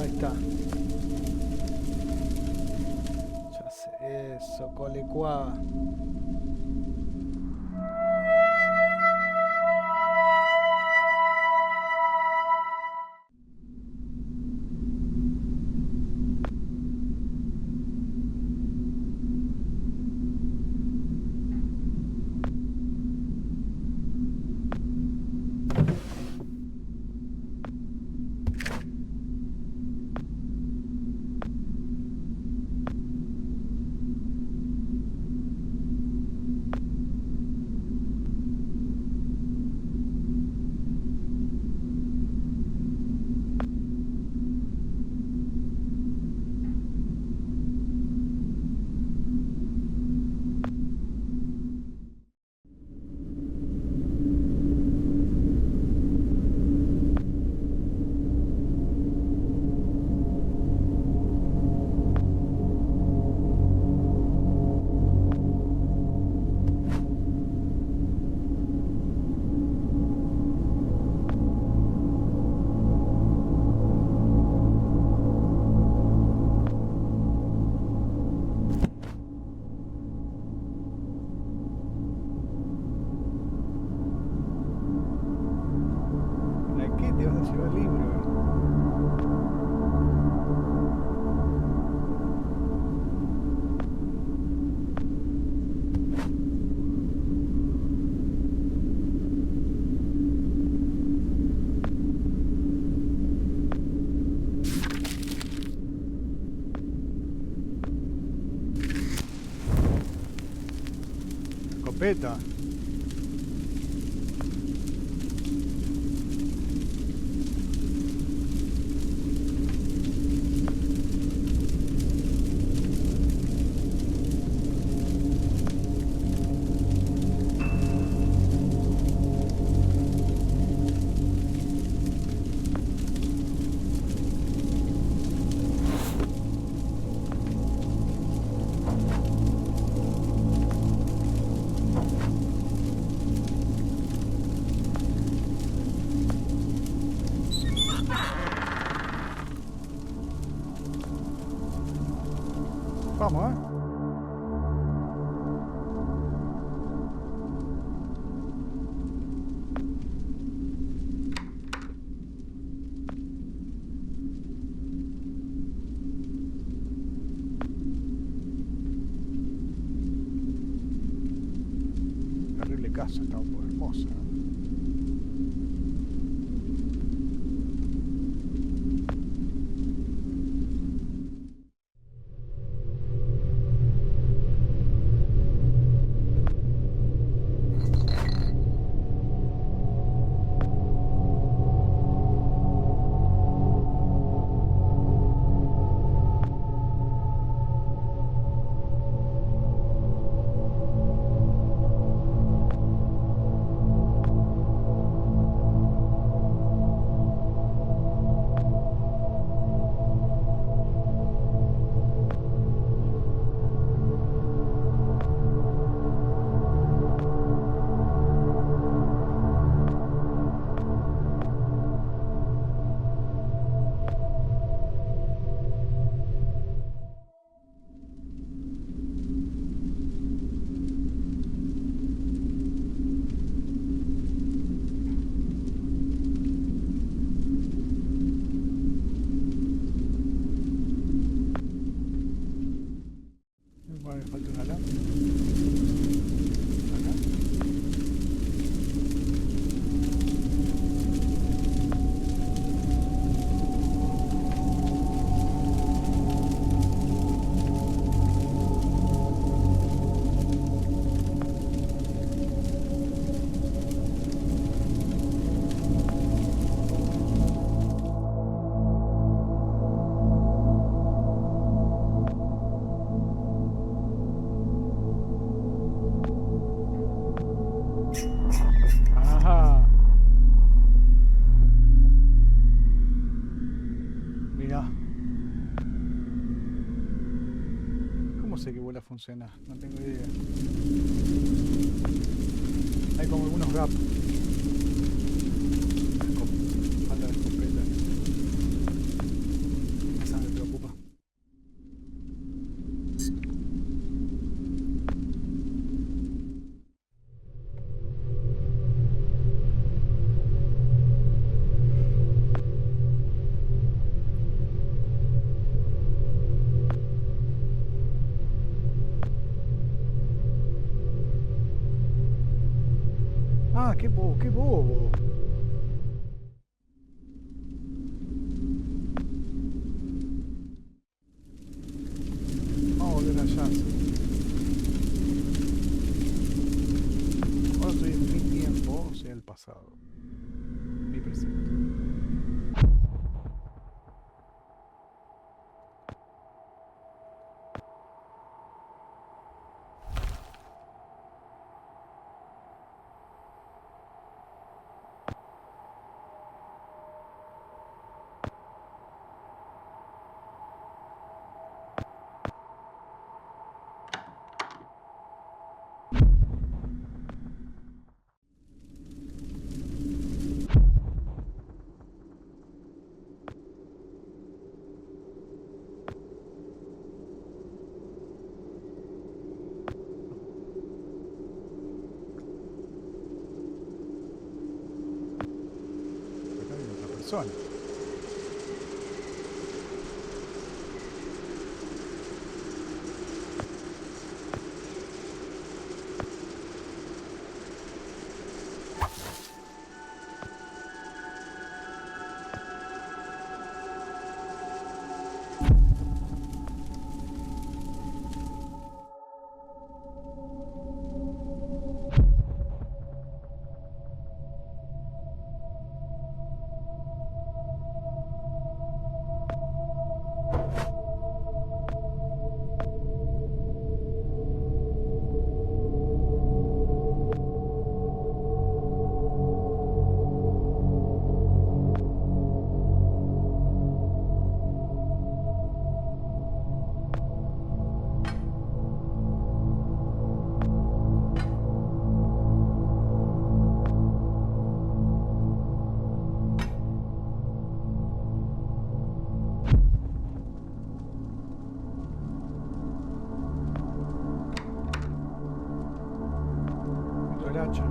Ahí está. Ya sé eso, colecuá. ¿Para qué te vas a llevar el libro? Escopeta. Vamos, ¿eh? Terrible casa, está un poco hermosa. Bueno, me falta una lámpara. Acá. Ajá. Mirá. ¿Cómo sé que vuela funciona? No tengo idea. Hay como algunos gaps. Falta de escopeta. Ah, qué bobo, qué bobo. Vamos a volver allá. Ahora estoy en mi tiempo, o sea, el pasado. Mi presente. Acá hay otra persona. El hacha,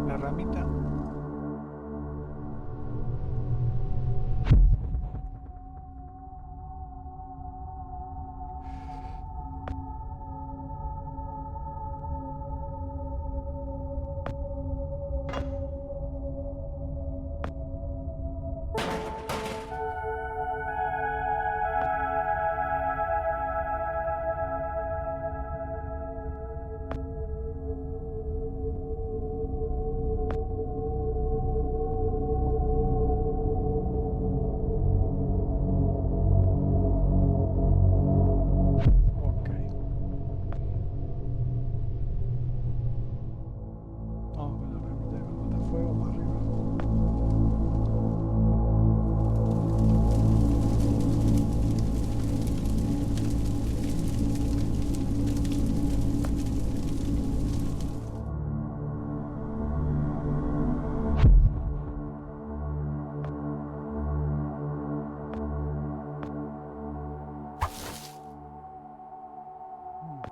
la ramita. Ok. Vamos con la ramita de matafuego para arriba.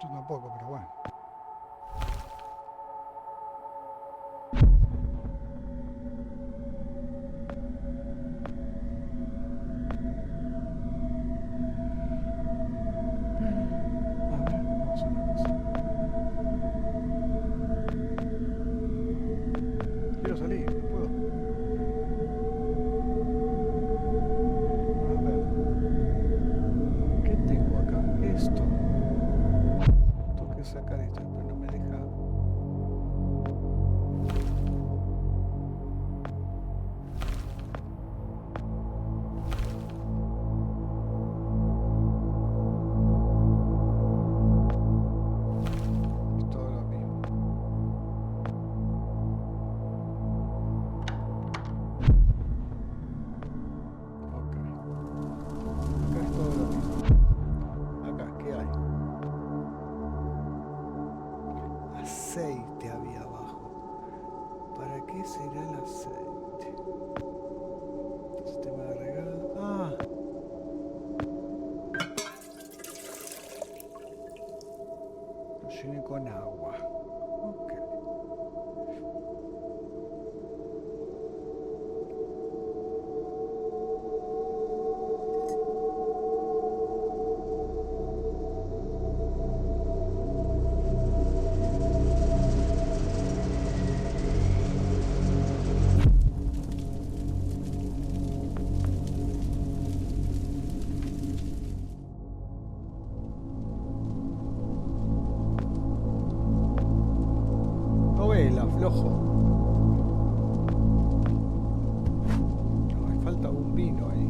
Yo tampoco, pero bueno. A ver, vamos a una cosa. Quiero salir, no puedo. A ver, ¿qué tengo acá? Esto. Tengo que sacar esto, pero no me deja. Es todo lo mismo. Ok. Acá es todo lo mismo. Acá, ¿qué hay? Aceite había abajo. ¿Para qué será el aceite? Sistema de regado. Ah, lo llené con agua. Ok. el aflojo. No, me falta un vino ahí.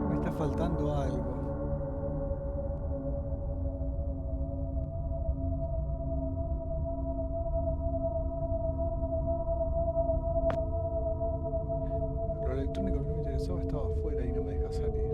Me está faltando algo. Lo electrónico que no me interesaba estaba afuera y no me deja salir.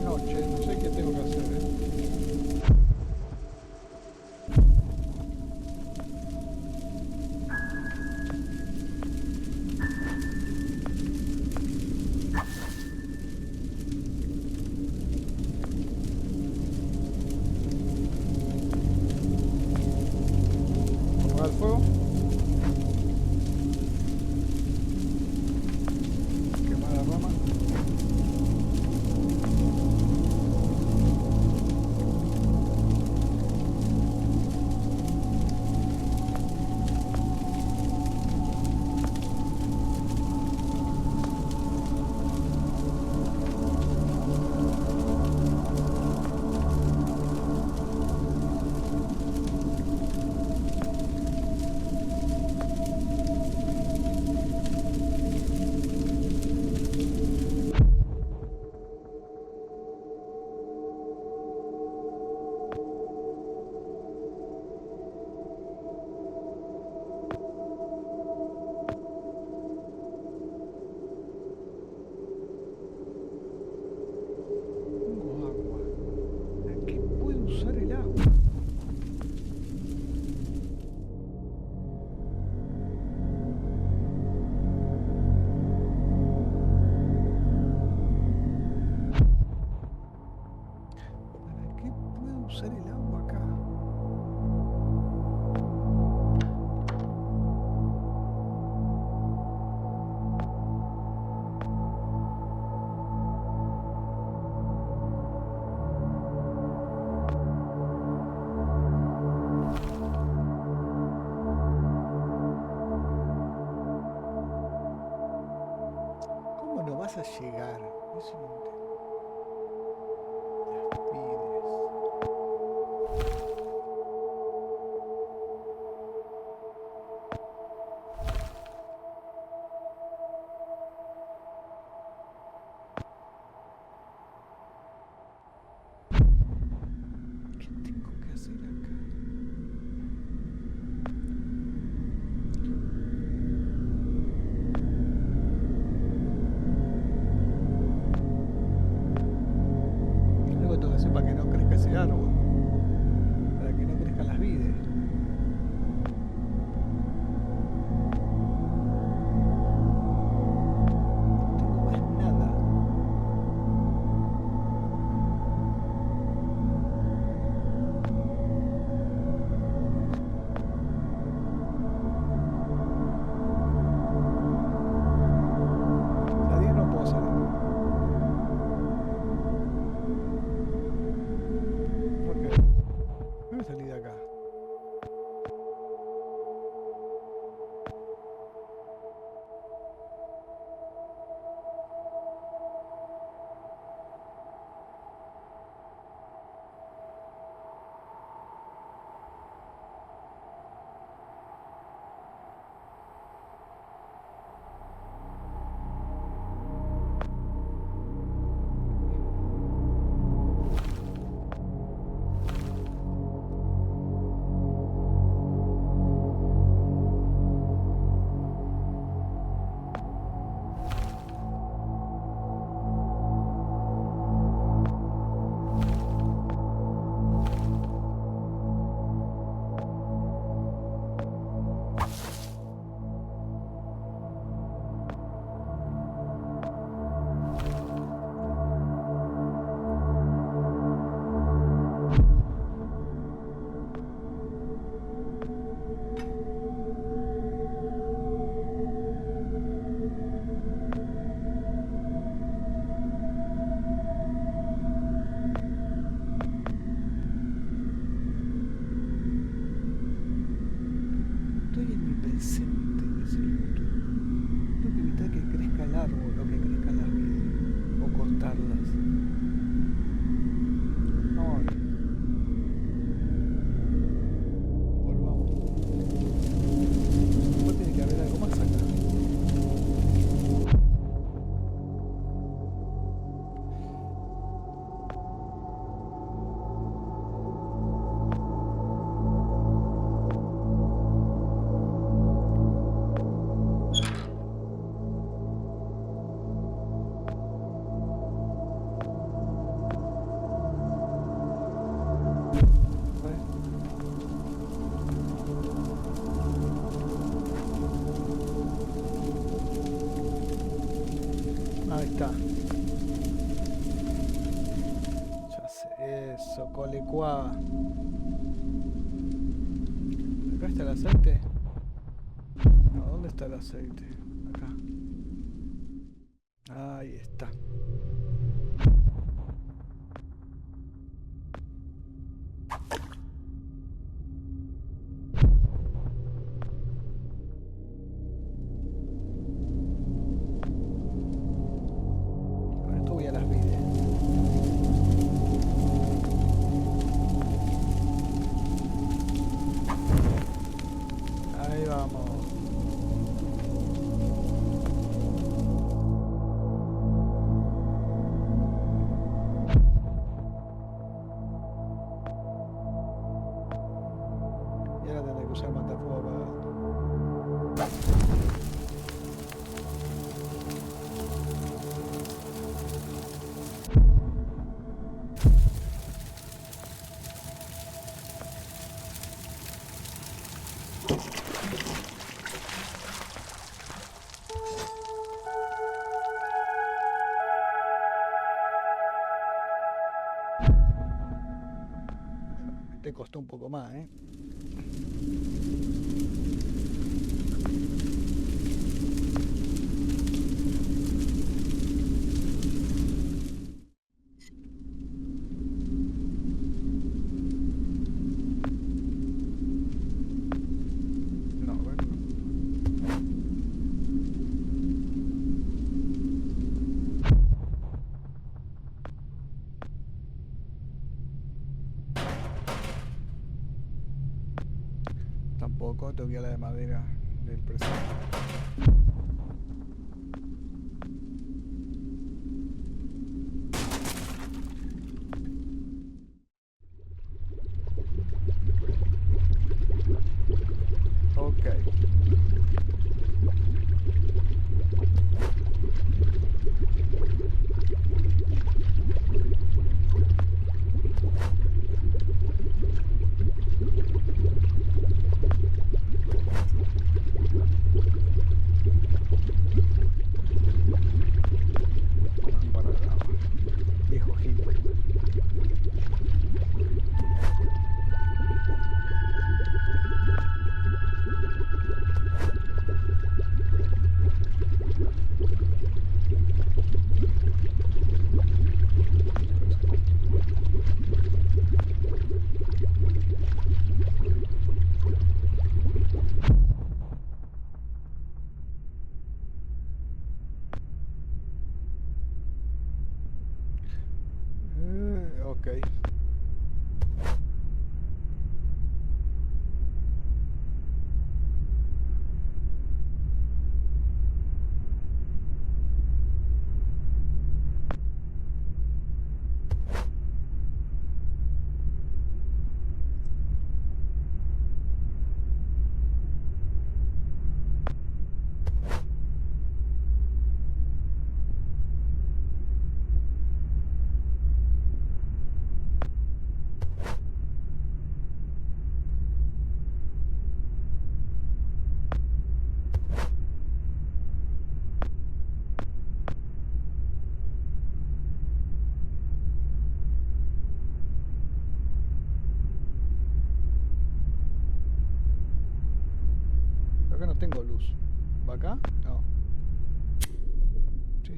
No, che, no sé qué tengo que hacer, Apagar el fuego. Quemar la rama. Tengo agua. ¿Para qué puedo usar el agua? ¿Para qué puedo usar el agua acá? ¿Cómo no vas a llegar? Eso no te las pides. el árbol para que no crezcan las vides. No tengo más nada. Salir no puedo salir. Ok. Voy a salir de acá. Estoy en mi presente, es el futuro. Tengo que evitar que crezca el árbol o que crezcan las vides o cortarlas. Vamos a ver. Volvamos. Después tiene que haber algo más acá. Ahí está. Ya sé eso, colecuá. ¿Acá está el aceite? No, ¿dónde está el aceite? Acá. Ahí está. Con esto voy a las vides. Ahí vamos. Y ahora tendré que usar matafuego apagado. Te costó un poco más, ¿eh? No, bueno. Tampoco tengo que ir a la de madera del presente. Ok. No tengo luz. ¿Va acá? No. Sí.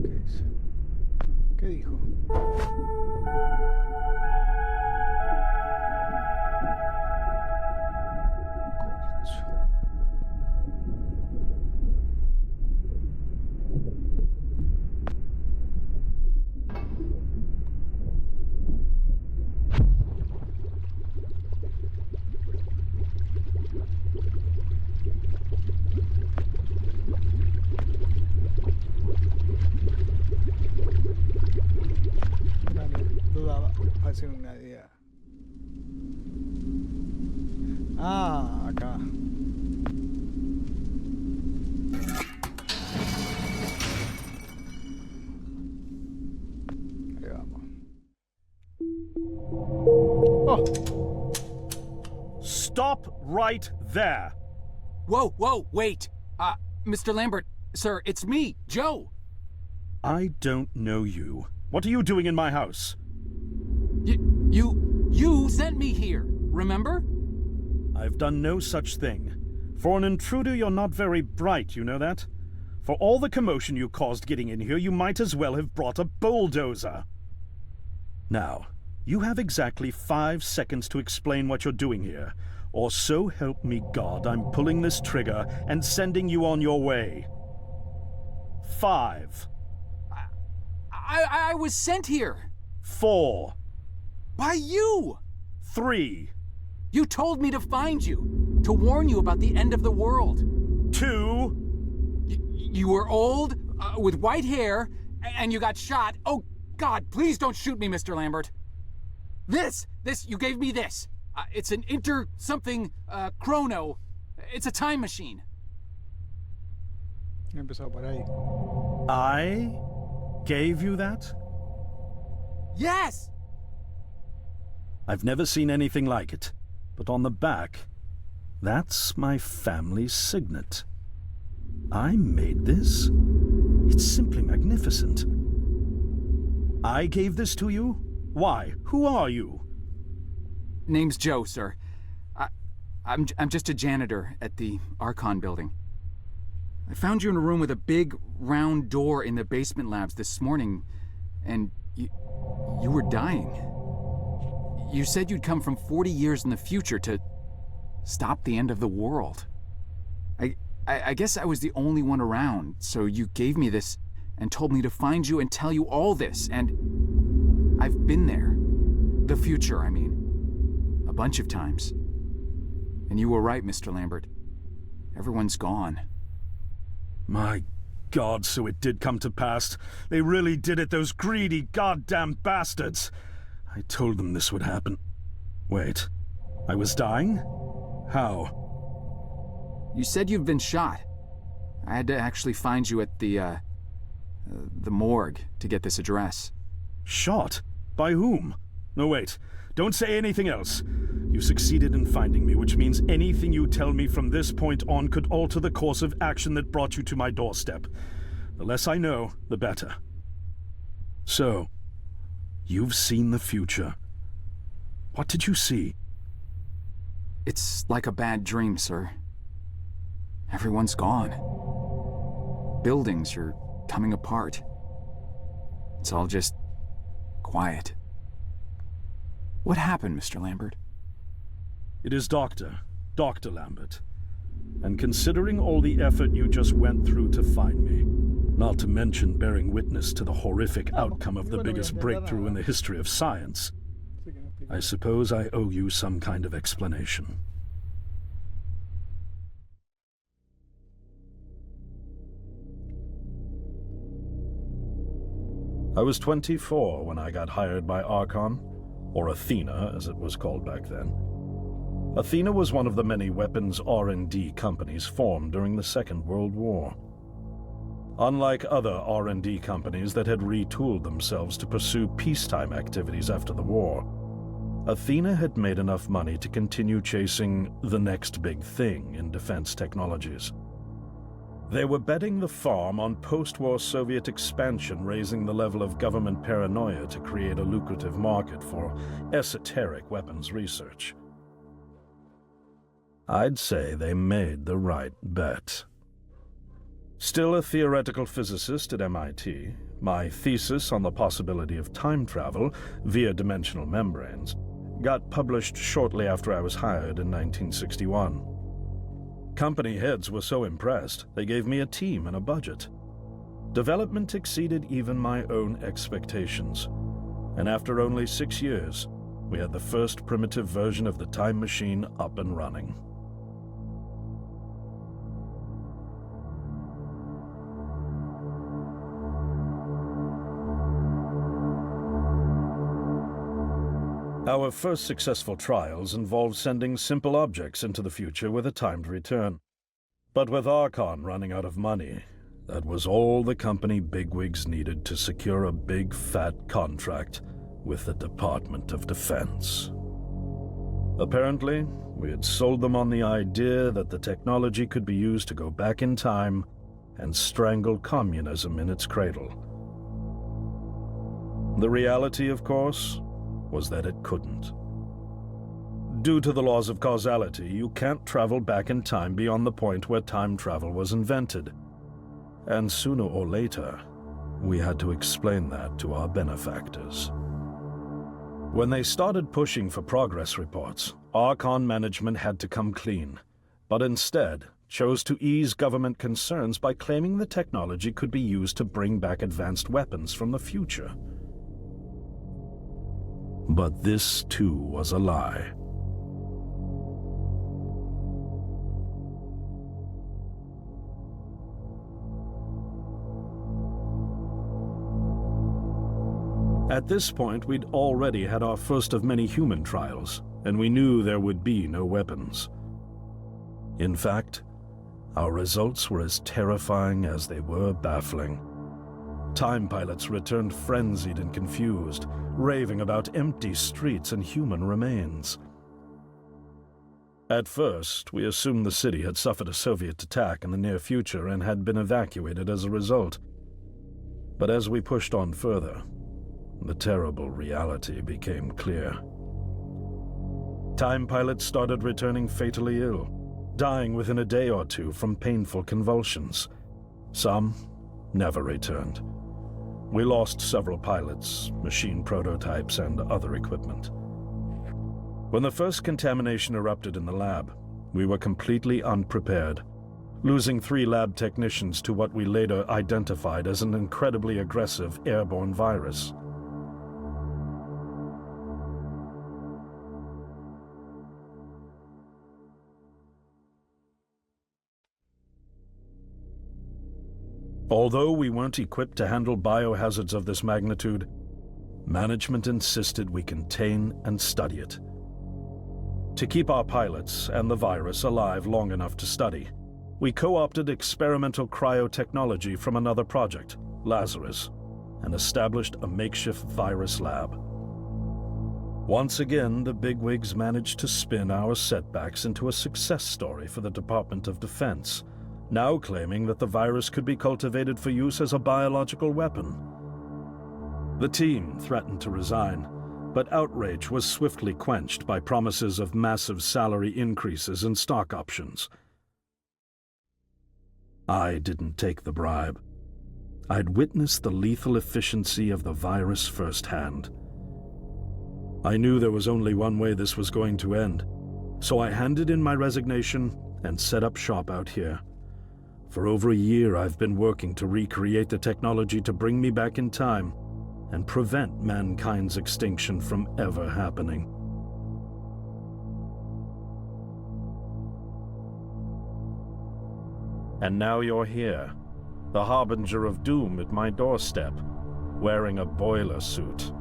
¿Qué dice? ¿Qué dijo? Dudaba, parece una idea. Ah, acá. Ahí vamos. Oh. Stop right there. Whoa, whoa, wait. Mr. Lambert, sir, it's me, Joe. I don't know you. What are you doing in my house? You sent me here, remember? I've done no such thing. For an intruder, you're not very bright, you know that? For all the commotion you caused getting in here, you might as well have brought a bulldozer. Now, you have exactly 5 seconds to explain what you're doing here, or so help me God, I'm pulling this trigger and sending you on your way. 5. I was sent here. 4. By you. 3. You told me to find you, to warn you about the end of the world. 2. You were old, with white hair, and you got shot. Oh, God, please don't shoot me, Mr. Lambert. This, you gave me this. It's an chrono. It's a time machine. Empezó por ahí. I gave you that? Yes! I've never seen anything like it. But on the back, that's my family's signet. I made this? It's simply magnificent. I gave this to you? Why? Who are you? Name's Joe, sir. I'm just a janitor at the Archon building. I found you in a room with a big, round door in the basement labs this morning, and you were dying. You said you'd come from 40 years in the future to stop the end of the world. I guess I was the only one around, so you gave me this and told me to find you and tell you all this, and I've been there. The future, I mean. A bunch of times. And you were right, Mr. Lambert. Everyone's gone. My God, so it did come to pass. They really did it, those greedy goddamn bastards. I told them this would happen. Wait, I was dying? How? You said you've been shot. I had to actually find you at the morgue to get this address. Shot? By whom? No, wait. Don't say anything else. You succeeded in finding me, which means anything you tell me from this point on could alter the course of action that brought you to my doorstep. The less I know, the better. So, you've seen the future. What did you see? It's like a bad dream, sir. Everyone's gone. Buildings are coming apart. It's all just quiet. What happened, Mr. Lambert? It is Dr. Lambert. And considering all the effort you just went through to find me, not to mention bearing witness to the horrific outcome of the biggest breakthrough in the history of science, I suppose I owe you some kind of explanation. I was 24 when I got hired by Archon, or Athena as it was called back then. Athena was one of the many weapons R&D companies formed during the Second World War. Unlike other R&D companies that had retooled themselves to pursue peacetime activities after the war, Athena had made enough money to continue chasing the next big thing in defense technologies. They were betting the farm on post-war Soviet expansion, raising the level of government paranoia to create a lucrative market for esoteric weapons research. I'd say they made the right bet. Still a theoretical physicist at MIT, my thesis on the possibility of time travel via dimensional membranes got published shortly after I was hired in 1961. Company heads were so impressed, they gave me a team and a budget. Development exceeded even my own expectations, and after only 6 years, we had the first primitive version of the time machine up and running. Our first successful trials involved sending simple objects into the future with a timed return. But with Archon running out of money, that was all the company bigwigs needed to secure a big fat contract with the Department of Defense. Apparently, we had sold them on the idea that the technology could be used to go back in time and strangle communism in its cradle. The reality, of course, was that it couldn't. Due to the laws of causality, you can't travel back in time beyond the point where time travel was invented. And sooner or later, we had to explain that to our benefactors. When they started pushing for progress reports, Archon management had to come clean, but instead chose to ease government concerns by claiming the technology could be used to bring back advanced weapons from the future. But this, too, was a lie. At this point, we'd already had our first of many human trials, and we knew there would be no weapons. In fact, our results were as terrifying as they were baffling. Time pilots returned frenzied and confused, raving about empty streets and human remains. At first, we assumed the city had suffered a Soviet attack in the near future and had been evacuated as a result. But as we pushed on further, the terrible reality became clear. Time pilots started returning fatally ill, dying within a day or two from painful convulsions. Some never returned. We lost several pilots, machine prototypes, and other equipment. When the first contamination erupted in the lab, we were completely unprepared, losing 3 lab technicians to what we later identified as an incredibly aggressive airborne virus. Although we weren't equipped to handle biohazards of this magnitude, management insisted we contain and study it. To keep our pilots and the virus alive long enough to study, we co-opted experimental cryotechnology from another project, Lazarus, and established a makeshift virus lab. Once again, the bigwigs managed to spin our setbacks into a success story for the Department of Defense, now claiming that the virus could be cultivated for use as a biological weapon. The team threatened to resign, but outrage was swiftly quenched by promises of massive salary increases and stock options. I didn't take the bribe. I'd witnessed the lethal efficiency of the virus firsthand. I knew there was only one way this was going to end, so I handed in my resignation and set up shop out here. For over a year, I've been working to recreate the technology to bring me back in time and prevent mankind's extinction from ever happening. And now you're here, the harbinger of doom at my doorstep, wearing a boiler suit.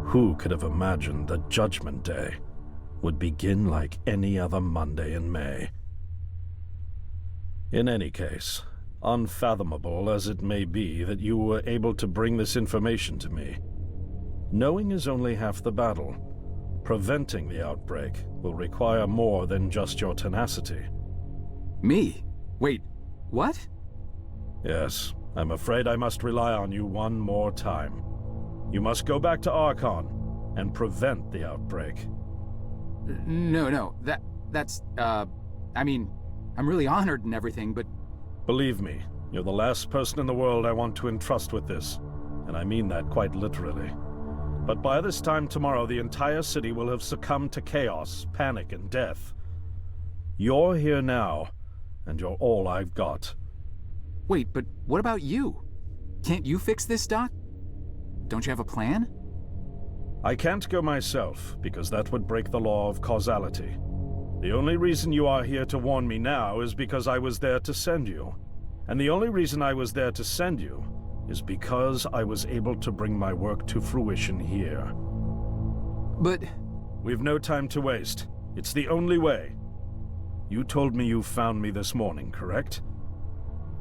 Who could have imagined that Judgment Day would begin like any other Monday in May? In any case, unfathomable as it may be that you were able to bring this information to me, knowing is only half the battle. Preventing the outbreak will require more than just your tenacity. Me? Wait, what? Yes, I'm afraid I must rely on you one more time. You must go back to Archon and prevent the outbreak. No, That's, I mean, I'm really honored and everything, but... Believe me, you're the last person in the world I want to entrust with this, and I mean that quite literally. But by this time tomorrow, the entire city will have succumbed to chaos, panic, and death. You're here now, and you're all I've got. Wait, but what about you? Can't you fix this, Doc? Don't you have a plan? I can't go myself, because that would break the law of causality. The only reason you are here to warn me now is because I was there to send you. And the only reason I was there to send you is because I was able to bring my work to fruition here. But... We've no time to waste. It's the only way. You told me you found me this morning, correct?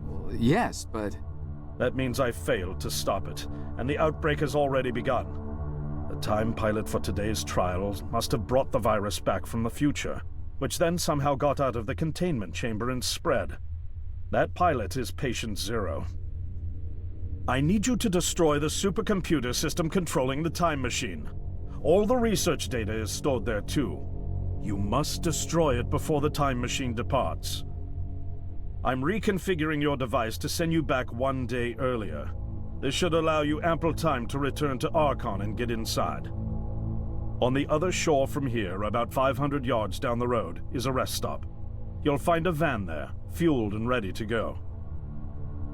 Well, yes, but... That means I failed to stop it, and the outbreak has already begun. The time pilot for today's trials must have brought the virus back from the future, which then somehow got out of the containment chamber and spread. That pilot is Patient Zero. I need you to destroy the supercomputer system controlling the time machine. All the research data is stored there too. You must destroy it before the time machine departs. I'm reconfiguring your device to send you back 1 day earlier. This should allow you ample time to return to Archon and get inside. On the other shore from here, about 500 yards down the road, is a rest stop. You'll find a van there, fueled and ready to go.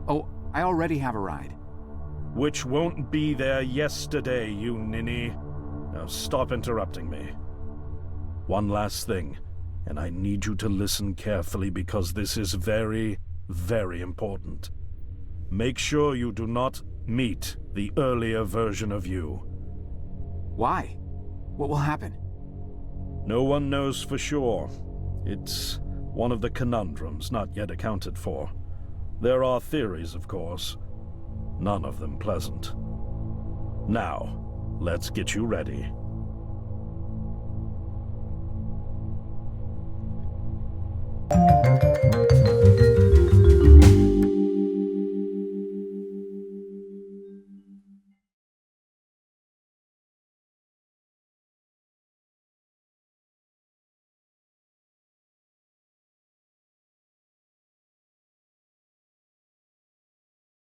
Oh, I already have a ride. Which won't be there yesterday, you ninny. Now stop interrupting me. One last thing, and I need you to listen carefully because this is very, very important. Make sure you do not meet the earlier version of you. Why? What will happen? No one knows for sure. It's one of the conundrums not yet accounted for. There are theories, of course. None of them pleasant. Now, let's get you ready.